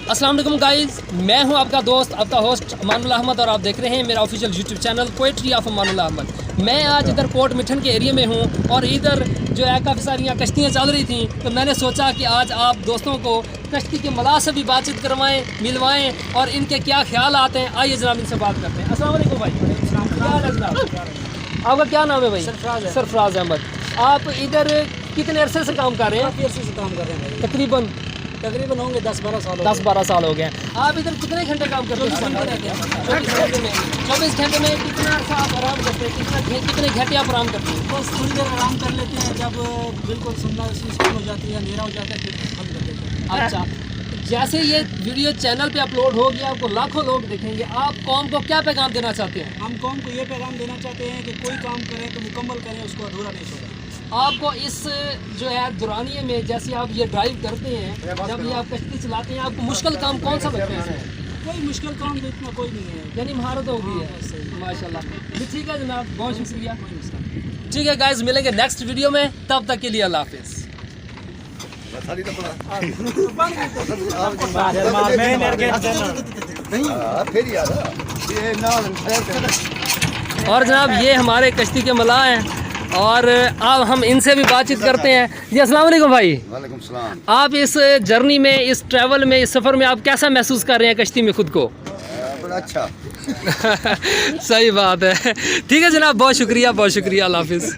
अस्सलाम वालेकुम गाइस, मैं हूं आपका दोस्त, आपका होस्ट अमानुल्लाह अहमद और आप देख रहे हैं मेरा official YouTube channel poetry of Amanullah Ahmad. मैं आज इधर कोट मिठन के एरिया में हूं और इधर जो है काफ़ी सारी यहाँ कश्तियाँ चल रही थी, तो मैंने सोचा कि आज आप दोस्तों को कश्ती के मलाह से भी बातचीत करवाएँ, मिलवाएँ और इनके क्या ख्याल आते हैं। आइए जनाब इनसे बात करते हैं। अस्सलाम वालेकुम भाई, क्या हाल है जनाब? आपका क्या नाम है भाई? सरफराज अहमद। आप इधर कितने अरसे से काम कर रहे हैं? काफ़ी अर्से से काम कर रहे हैं भाई। तकरीबन होंगे 10-12 साल। 10-12 साल हो गए हैं। आप इधर कितने घंटे काम करते हैं? 24 घंटे में कितना अर्सा आप आराम करते हैं? कितने घंटे आप आराम करते हैं? बस थोड़ी देर आराम कर लेते हैं, जब बिल्कुल संध्या शुरू हो जाती है, अंधेरा हो जाता है, फिर बंद कर देते हैं। अच्छा, जैसे ये वीडियो चैनल पे अपलोड हो गया, आपको लाखों लोग देखेंगे, आप कौम को क्या पैगाम देना चाहते हैं? हम कौम को ये पैगाम देना चाहते हैं कि कोई काम करें तो मुकम्मल करें, उसको अधूरा नहीं छोड़ें। आपको इस जो है दुरानिये में जैसे आप ये ड्राइव करते हैं, जब ये आप कश्ती चलाते हैं, आपको मुश्किल काम कौन सा लगता है? कोई मुश्किल काम तो इतना कोई नहीं है, यानी महारत हो गई है। सही। माशाल्लाह जी, ठीक है जनाब, बहुत शुक्रिया। कोई मसला नहीं। ठीक है गाइस, मिलेंगे नेक्स्ट वीडियो में, तब तक के लिए अल्लाह हाफिज़। और जनाब ये हमारे कश्ती के मलाह हैं और अब हम इनसे भी बातचीत करते हैं। जी अस्सलाम वालेकुम भाई। वालेकुम सलाम। आप इस जर्नी में, इस ट्रैवल में, इस सफ़र में आप कैसा महसूस कर रहे हैं कश्ती में खुद को? बड़ा अच्छा। सही बात है। ठीक है जनाब, बहुत शुक्रिया, अल्लाह हाफिज़।